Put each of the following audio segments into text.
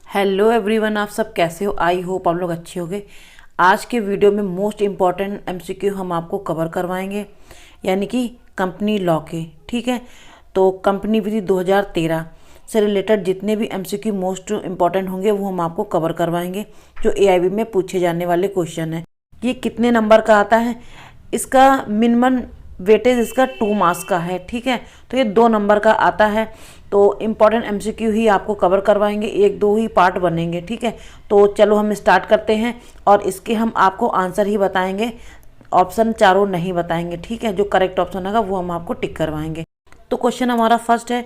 Hello everyone, आप सब कैसे हो? आई होप आप लोग अच्छे होंगे। आज के वीडियो में मोस्ट इम्पॉर्टेंट एमसीक्यू हम आपको कवर करवाएंगे, यानी कि कंपनी लॉ के। ठीक है, तो कंपनी विधि 2013 से रिलेटेड जितने भी एमसीक्यू मोस्ट इम्पॉर्टेंट होंगे वो हम आपको कवर करवाएंगे, जो एआईबी में पूछे जाने वाले क्वेश्चन है। ये कितने नंबर का आता है? इसका मिनिमम वेटेज इसका 2 मार्क्स का है। ठीक है, तो ये 2 नंबर का आता है। तो इम्पॉर्टेंट एमसीक्यू ही आपको कवर करवाएंगे, 1-2 ही पार्ट बनेंगे। ठीक है, तो चलो हम स्टार्ट करते हैं और इसके हम आपको आंसर ही बताएंगे, ऑप्शन चारों नहीं बताएंगे। ठीक है, जो करेक्ट ऑप्शन होगा वो हम आपको टिक करवाएंगे। तो क्वेश्चन हमारा फर्स्ट है,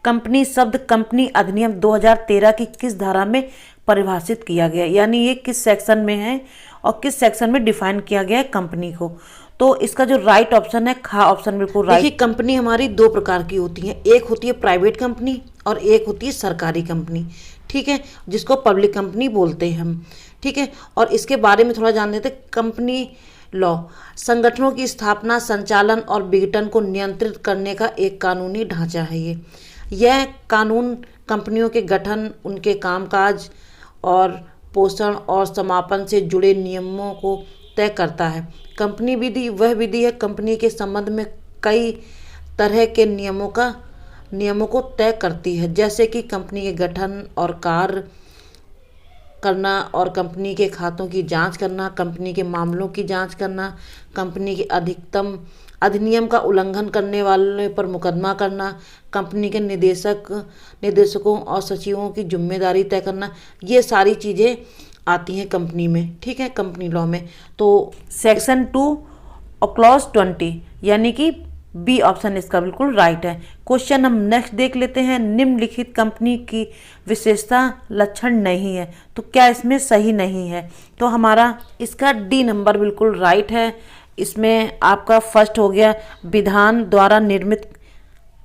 कंपनी शब्द कंपनी अधिनियम 2013 की किस धारा में परिभाषित किया गया, यानी ये किस सेक्शन में है और किस सेक्शन में डिफाइन किया गया है कंपनी को। तो इसका जो राइट ऑप्शन है, खा ऑप्शन बिल्कुल राइट। देखिए, कंपनी हमारी 2 प्रकार की होती है, एक होती है प्राइवेट कंपनी और एक होती है सरकारी कंपनी। ठीक है, जिसको पब्लिक कंपनी बोलते हैं हम। ठीक है, और इसके बारे में थोड़ा जान लेते। कंपनी लॉ संगठनों की स्थापना, संचालन और विघटन को नियंत्रित करने का एक कानूनी ढांचा है। यह कानून कंपनियों के गठन, उनके कामकाज और पोषण और समापन से जुड़े नियमों को तय करता है। कंपनी विधि वह विधि है कंपनी के संबंध में कई तरह के नियमों को तय करती है, जैसे कि कंपनी के गठन और कार्य करना और कंपनी के खातों की जांच करना, कंपनी के मामलों की जांच करना, कंपनी के अधिनियम का उल्लंघन करने वाले पर मुकदमा करना, कंपनी के निदेशकों और सचिवों की जिम्मेदारी तय करना। ये सारी चीज़ें आती हैं कंपनी में। ठीक है, कंपनी लॉ में। तो सेक्शन 2 और क्लॉज 20 यानी कि बी ऑप्शन इसका बिल्कुल राइट है। क्वेश्चन हम नेक्स्ट देख लेते हैं, निम्नलिखित कंपनी की विशेषता लक्षण नहीं है, तो क्या इसमें सही नहीं है? तो हमारा इसका डी नंबर बिल्कुल राइट है। इसमें आपका फर्स्ट हो गया विधान द्वारा निर्मित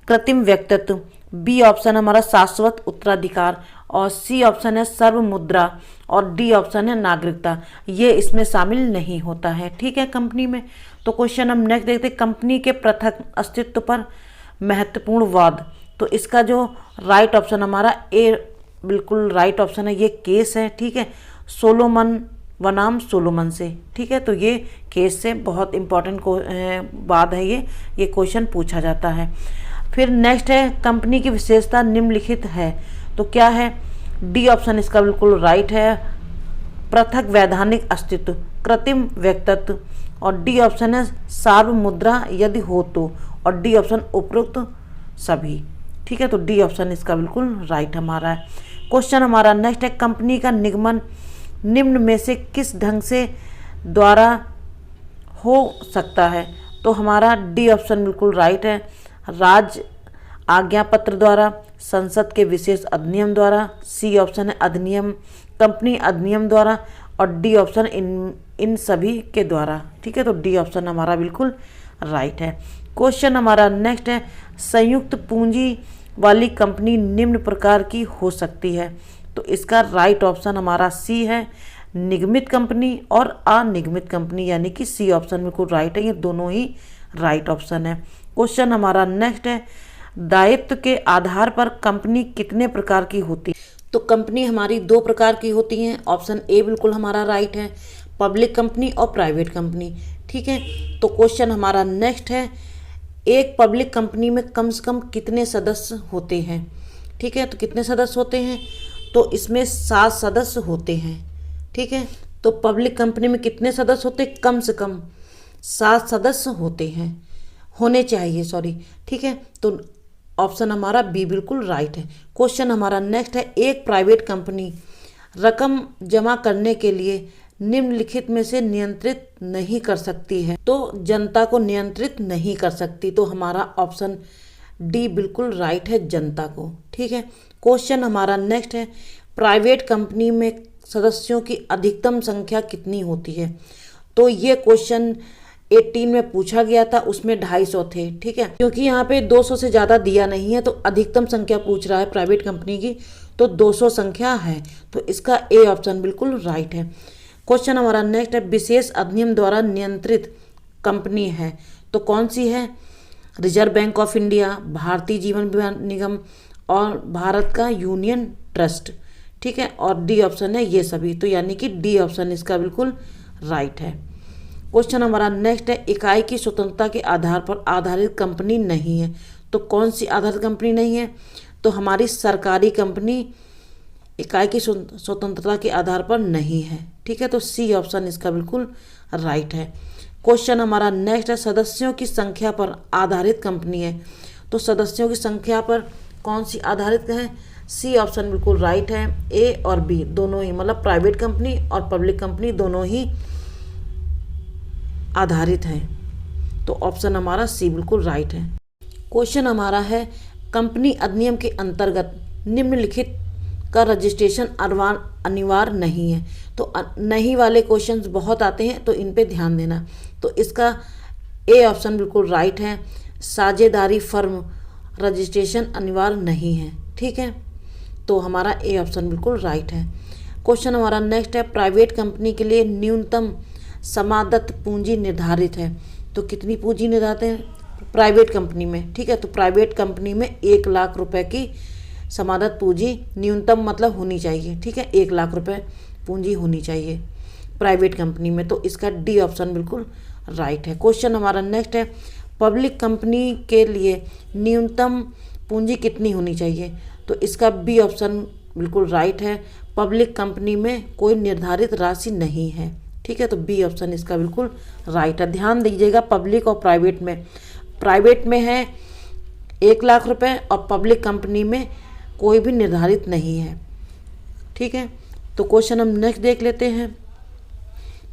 कृत्रिम व्यक्तित्व, बी ऑप्शन हमारा शाश्वत उत्तराधिकार, और सी ऑप्शन है सर्वमुद्रा, और डी ऑप्शन है नागरिकता। ये इसमें शामिल नहीं होता है। ठीक है, कंपनी में। तो क्वेश्चन हम नेक्स्ट देखते हैं, कंपनी के पृथक अस्तित्व पर महत्वपूर्ण वाद। तो इसका जो राइट ऑप्शन हमारा ए बिल्कुल राइट ऑप्शन है। ये केस है। ठीक है, सोलोमन बनाम सोलोमन से। ठीक है, तो ये केस से बहुत इंपॉर्टेंट वाद है। ये क्वेश्चन पूछा जाता है। फिर नेक्स्ट है, कंपनी की विशेषता निम्नलिखित है, तो क्या है? डी ऑप्शन इसका बिल्कुल राइट है, पृथक वैधानिक अस्तित्व, कृत्रिम व्यक्तित्व, और डी ऑप्शन है सार्वमुद्रा यदि हो तो, और डी ऑप्शन उपरोक्त सभी। ठीक है, तो डी ऑप्शन इसका बिल्कुल राइट हमारा है। क्वेश्चन हमारा नेक्स्ट है, कंपनी का निगमन निम्न में से किस ढंग से द्वारा हो सकता है? तो हमारा डी ऑप्शन बिल्कुल राइट है, राज्य आज्ञा पत्र द्वारा, संसद के विशेष अधिनियम द्वारा, सी ऑप्शन है अधिनियम, कंपनी अधिनियम द्वारा, और डी ऑप्शन इन सभी के द्वारा। ठीक है, तो डी ऑप्शन हमारा बिल्कुल राइट है। क्वेश्चन हमारा नेक्स्ट है, संयुक्त पूंजी वाली कंपनी निम्न प्रकार की हो सकती है, तो इसका राइट ऑप्शन हमारा सी है, निगमित कंपनी और अनिगमित कंपनी, यानी कि सी ऑप्शन बिल्कुल राइट है। ये दोनों ही राइट ऑप्शन है। क्वेश्चन हमारा नेक्स्ट है, दायित्व के आधार पर कंपनी कितने प्रकार की होती है? तो कंपनी हमारी 2 प्रकार की होती हैं। ऑप्शन ए बिल्कुल हमारा राइट है, पब्लिक कंपनी और प्राइवेट कंपनी। ठीक है, तो क्वेश्चन हमारा नेक्स्ट है, एक पब्लिक कंपनी में कम से कम कितने सदस्य होते हैं? ठीक है, तो कितने सदस्य होते हैं? तो इसमें 7 सदस्य होते हैं। ठीक है, तो पब्लिक कंपनी में कितने सदस्य होते हैं? कम से कम 7 सदस्य होने चाहिए, सॉरी। ठीक है, तो ऑप्शन हमारा बी बिल्कुल राइट है। क्वेश्चन हमारा नेक्स्ट है, एक प्राइवेट कंपनी रकम जमा करने के लिए निम्नलिखित में से नियंत्रित नहीं कर सकती है, तो जनता को नियंत्रित नहीं कर सकती। तो हमारा ऑप्शन डी बिल्कुल राइट है, जनता को। ठीक है, क्वेश्चन हमारा नेक्स्ट है, प्राइवेट कंपनी में सदस्यों की अधिकतम संख्या कितनी होती है? तो ये क्वेश्चन 18 में पूछा गया था, उसमें 250 थे। ठीक है, क्योंकि यहाँ पे 200 से ज़्यादा दिया नहीं है, तो अधिकतम संख्या पूछ रहा है प्राइवेट कंपनी की, तो 200 संख्या है। तो इसका ए ऑप्शन बिल्कुल राइट है। क्वेश्चन हमारा नेक्स्ट है, विशेष अधिनियम द्वारा नियंत्रित कंपनी है, तो कौन सी है? Reserve bank of India, Bharatiya Jeevan बीमा निगम और भारत का यूनियन ट्रस्ट। ठीक है, और डी ऑप्शन है ये सभी, तो यानी कि डी ऑप्शन इसका बिल्कुल राइट है। क्वेश्चन हमारा नेक्स्ट है, इकाई की स्वतंत्रता के आधार पर आधारित कंपनी नहीं है। तो कौन सी आधारित कंपनी नहीं है? तो हमारी सरकारी कंपनी इकाई की स्वतंत्रता के आधार पर नहीं है। ठीक है, तो सी ऑप्शन इसका बिल्कुल राइट है। क्वेश्चन हमारा नेक्स्ट है, सदस्यों की संख्या पर आधारित कंपनी है। तो सदस्यों की संख्या पर कौन सी आधारित है? सी ऑप्शन बिल्कुल राइट है। ए और बी दोनों ही, मतलब प्राइवेट कंपनी और पब्लिक कंपनी दोनों ही आधारित है। तो ऑप्शन हमारा सी बिल्कुल राइट है। क्वेश्चन हमारा है, कंपनी अधिनियम के अंतर्गत निम्नलिखित का रजिस्ट्रेशन अनिवार्य नहीं है। तो नहीं वाले क्वेश्चंस बहुत आते हैं, तो इन पे ध्यान देना। तो इसका ए ऑप्शन बिल्कुल राइट है, साझेदारी फर्म रजिस्ट्रेशन अनिवार्य नहीं है। ठीक है, तो हमारा ए ऑप्शन बिल्कुल राइट है। क्वेश्चन हमारा नेक्स्ट है, प्राइवेट कंपनी के लिए न्यूनतम समादत्त पूंजी निर्धारित है। तो कितनी पूंजी निर्धारित है प्राइवेट कंपनी में? ठीक है, तो प्राइवेट कंपनी में 1 लाख रुपए की समादत्त पूंजी न्यूनतम मतलब होनी चाहिए। ठीक है, 1 लाख रुपए पूंजी होनी चाहिए प्राइवेट कंपनी में। तो इसका डी ऑप्शन बिल्कुल राइट है। क्वेश्चन हमारा नेक्स्ट है, पब्लिक कंपनी के लिए न्यूनतम पूंजी कितनी होनी चाहिए? तो इसका बी ऑप्शन बिल्कुल राइट है, पब्लिक कंपनी में कोई निर्धारित राशि नहीं है। ठीक है, तो बी ऑप्शन इसका बिल्कुल राइट है। ध्यान दीजिएगा, पब्लिक और प्राइवेट में है 1 लाख रुपए और पब्लिक कंपनी में कोई भी निर्धारित नहीं है। ठीक है, तो क्वेश्चन हम नेक्स्ट देख लेते हैं,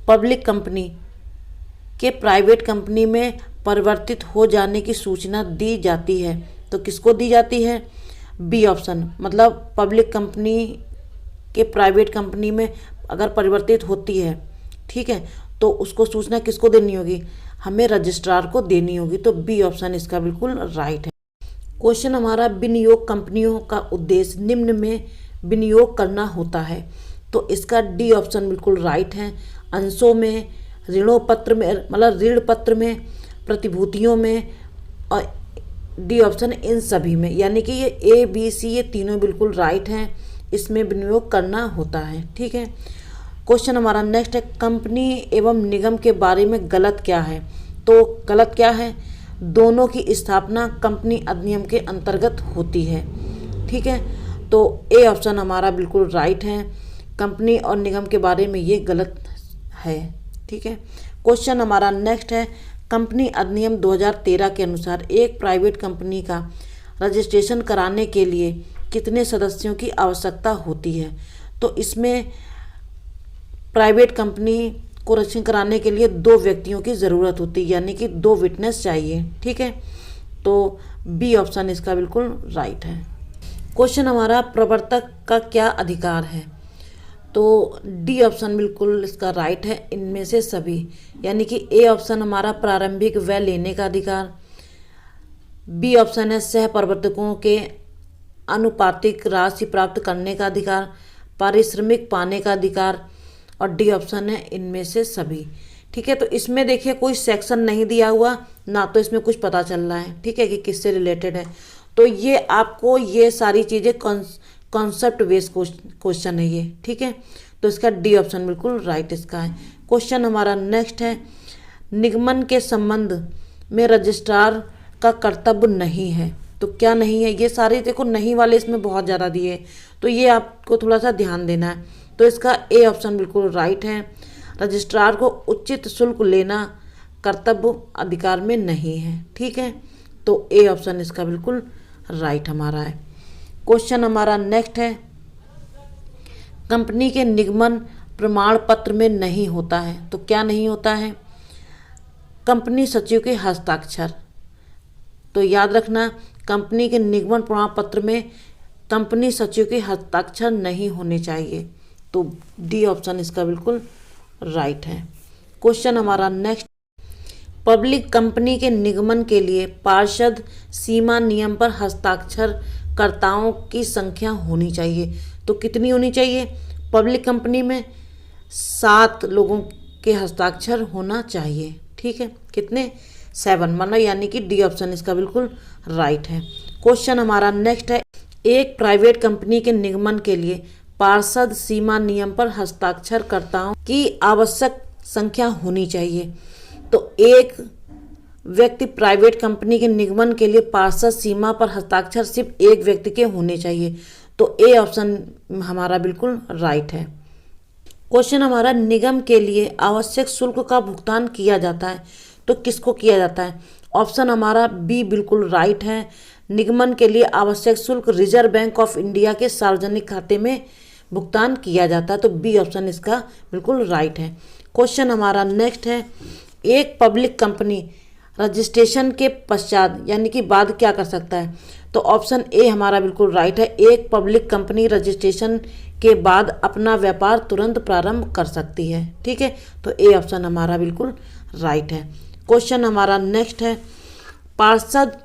पब्लिक कंपनी के प्राइवेट कंपनी में परिवर्तित हो जाने की सूचना दी जाती है। तो किसको दी जाती है? बी ऑप्शन, मतलब पब्लिक कंपनी के प्राइवेट कंपनी में अगर परिवर्तित होती है, ठीक है, तो उसको सूचना किसको देनी होगी? हमें रजिस्ट्रार को देनी होगी। तो बी ऑप्शन इसका बिल्कुल राइट है। क्वेश्चन हमारा, विनियोग कंपनियों का उद्देश्य निम्न में विनियोग करना होता है। तो इसका डी ऑप्शन बिल्कुल राइट है, अंशों में, ऋणों पत्र में, मतलब ऋण पत्र में, प्रतिभूतियों में, और डी ऑप्शन इन सभी में। यानी कि ये ए बी सी ये तीनों बिल्कुल राइट हैं, इसमें विनियोग करना होता है। ठीक है, क्वेश्चन हमारा नेक्स्ट है, कंपनी एवं निगम के बारे में गलत क्या है? तो गलत क्या है? दोनों की स्थापना कंपनी अधिनियम के अंतर्गत होती है। ठीक है, तो ए ऑप्शन हमारा बिल्कुल राइट है, कंपनी और निगम के बारे में ये गलत है। ठीक है, क्वेश्चन हमारा नेक्स्ट है, कंपनी अधिनियम 2013 के अनुसार एक प्राइवेट कंपनी का रजिस्ट्रेशन कराने के लिए कितने सदस्यों की आवश्यकता होती है? तो इसमें प्राइवेट कंपनी को रजिस्ट्रेशन कराने के लिए 2 व्यक्तियों की ज़रूरत होती है, यानी कि 2 विटनेस चाहिए। ठीक है, तो बी ऑप्शन इसका बिल्कुल राइट है। क्वेश्चन हमारा, प्रवर्तक का क्या अधिकार है? तो डी ऑप्शन बिल्कुल इसका राइट है, इनमें से सभी, यानी कि ए ऑप्शन हमारा प्रारंभिक व्यय लेने का अधिकार, बी ऑप्शन है सह प्रवर्तकों के आनुपातिक राशि प्राप्त करने का अधिकार, पारिश्रमिक पाने का अधिकार, और डी ऑप्शन है इनमें से सभी। ठीक है, तो इसमें देखिए कोई सेक्शन नहीं दिया हुआ, ना तो इसमें कुछ पता चल रहा है, ठीक है, कि किससे रिलेटेड है। तो ये आपको ये सारी चीज़ें कॉन्सेप्ट बेस्ड क्वेश्चन है ये। ठीक है, तो इसका डी ऑप्शन बिल्कुल राइट इसका है। क्वेश्चन हमारा नेक्स्ट है, निगमन के संबंध में रजिस्ट्रार का कर्तव्य नहीं है। तो क्या नहीं है? ये सारे देखो नहीं वाले इसमें बहुत ज़्यादा दिए, तो ये आपको थोड़ा सा ध्यान देना है। तो इसका ए ऑप्शन बिल्कुल राइट है, रजिस्ट्रार को उचित शुल्क लेना कर्तव्य अधिकार में नहीं है। ठीक है, तो ए ऑप्शन इसका बिल्कुल राइट हमारा है। क्वेश्चन हमारा नेक्स्ट है, कंपनी के निगमन प्रमाण पत्र में नहीं होता है। तो क्या नहीं होता है? कंपनी सचिव के हस्ताक्षर। तो याद रखना, कंपनी के निगमन प्रमाण पत्र में कंपनी सचिव के हस्ताक्षर नहीं होने चाहिए। तो डी ऑप्शन इसका बिल्कुल राइट है। क्वेश्चन हमारा नेक्स्ट, पब्लिक कंपनी के निगमन के लिए पार्षद सीमा नियम पर हस्ताक्षरकर्ताओं की संख्या होनी चाहिए। तो कितनी होनी चाहिए? पब्लिक कंपनी में 7 लोगों के हस्ताक्षर होना चाहिए। ठीक है, कितने? 7, मतलब यानी कि डी ऑप्शन इसका बिल्कुल राइट है। क्वेश्चन हमारा नेक्स्ट है, एक प्राइवेट कंपनी के निगमन के लिए पार्षद सीमा नियम पर हस्ताक्षरकर्ताओं की आवश्यक संख्या होनी चाहिए। तो एक व्यक्ति प्राइवेट कंपनी के निगमन के लिए पार्षद सीमा पर हस्ताक्षर सिर्फ एक व्यक्ति के होने चाहिए। तो ए ऑप्शन हमारा बिल्कुल राइट है। क्वेश्चन हमारा, निगम के लिए आवश्यक शुल्क का भुगतान किया जाता है तो किसको किया जाता है? ऑप्शन हमारा बी बिल्कुल राइट है। निगमन के लिए आवश्यक शुल्क रिजर्व बैंक ऑफ इंडिया के सार्वजनिक खाते में भुगतान किया जाता है। तो बी ऑप्शन इसका बिल्कुल राइट है। क्वेश्चन हमारा नेक्स्ट है, एक पब्लिक कंपनी रजिस्ट्रेशन के पश्चात यानी कि बाद क्या कर सकता है? तो ऑप्शन ए हमारा बिल्कुल राइट है। एक पब्लिक कंपनी रजिस्ट्रेशन के बाद अपना व्यापार तुरंत प्रारंभ कर सकती है। ठीक है, तो ए ऑप्शन हमारा बिल्कुल राइट है। क्वेश्चन हमारा नेक्स्ट है, पार्षद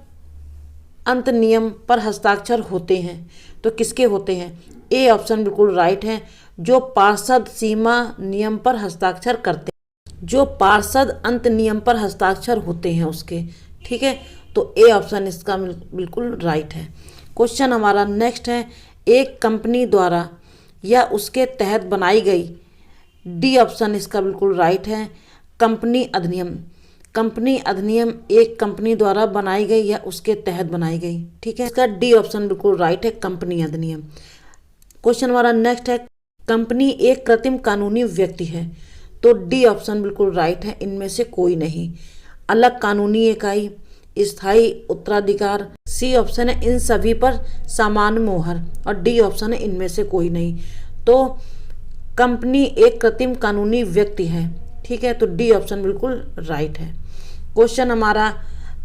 अंत नियम पर हस्ताक्षर होते हैं तो किसके होते हैं? ए ऑप्शन बिल्कुल राइट है, जो पार्षद सीमा नियम पर हस्ताक्षर करते हैं, जो पार्षद अंत नियम पर हस्ताक्षर होते हैं उसके। ठीक है, तो ए ऑप्शन इसका बिल्कुल राइट है। क्वेश्चन हमारा नेक्स्ट है, एक कंपनी द्वारा या उसके तहत बनाई गई, डी ऑप्शन इसका बिल्कुल राइट है, कंपनी अधिनियम। कंपनी अधिनियम एक कंपनी द्वारा बनाई गई या उसके तहत बनाई गई। ठीक है, इसका डी ऑप्शन बिल्कुल राइट है, कंपनी अधिनियम। क्वेश्चन हमारा नेक्स्ट है, कंपनी एक कृत्रिम कानूनी व्यक्ति है तो डी ऑप्शन बिल्कुल राइट है, इनमें से कोई नहीं। अलग कानूनी इकाई, स्थायी उत्तराधिकार, सी ऑप्शन है, इन सभी पर सामान्य मोहर, और डी ऑप्शन है, इनमें से कोई नहीं। तो कंपनी एक कृत्रिम कानूनी व्यक्ति है। ठीक है, तो डी ऑप्शन बिल्कुल राइट है। क्वेश्चन हमारा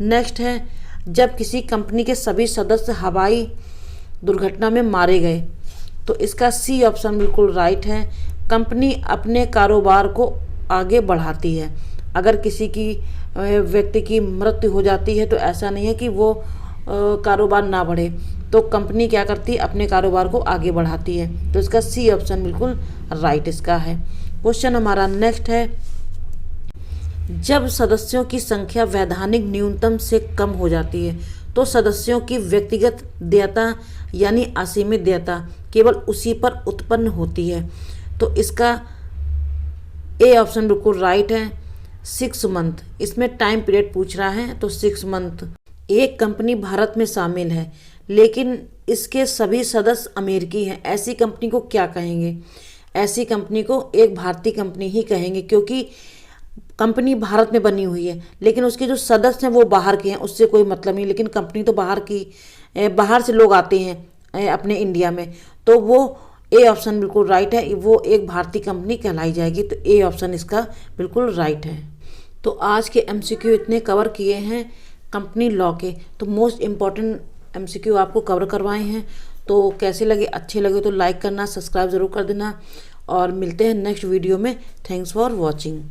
नेक्स्ट है, जब किसी कंपनी के सभी सदस्य हवाई दुर्घटना में मारे गए तो इसका सी ऑप्शन बिल्कुल राइट है। कंपनी अपने कारोबार को आगे बढ़ाती है। अगर किसी की व्यक्ति की मृत्यु हो जाती है तो ऐसा नहीं है कि वो कारोबार ना बढ़े, तो कंपनी क्या करती है? अपने कारोबार को आगे बढ़ाती है। तो इसका सी ऑप्शन बिल्कुल राइट इसका है। क्वेश्चन हमारा नेक्स्ट है, जब सदस्यों की संख्या वैधानिक न्यूनतम से कम हो जाती है तो सदस्यों की व्यक्तिगत देयता यानी असीमित देयता केवल उसी पर उत्पन्न होती है। तो इसका ए ऑप्शन बिल्कुल राइट है, 6 मंथ। इसमें टाइम पीरियड पूछ रहा है तो 6 मंथ। एक कंपनी भारत में शामिल है लेकिन इसके सभी सदस्य अमेरिकी हैं, ऐसी कंपनी को क्या कहेंगे? ऐसी कंपनी को एक भारतीय कंपनी ही कहेंगे, क्योंकि कंपनी भारत में बनी हुई है लेकिन उसके जो सदस्य हैं वो बाहर के हैं, उससे कोई मतलब नहीं। लेकिन कंपनी तो बाहर से लोग आते हैं अपने इंडिया में, तो वो ए ऑप्शन बिल्कुल राइट है, वो एक भारतीय कंपनी कहलाई जाएगी। तो ए ऑप्शन इसका बिल्कुल राइट है। तो आज के एमसीक्यू इतने कवर किए हैं कंपनी लॉ के, तो मोस्ट इम्पॉर्टेंट एमसीक्यू आपको कवर करवाए हैं। तो कैसे लगे? अच्छे लगे तो लाइक करना, सब्सक्राइब ज़रूर कर देना, और मिलते हैं नेक्स्ट वीडियो में। Thanks for watching.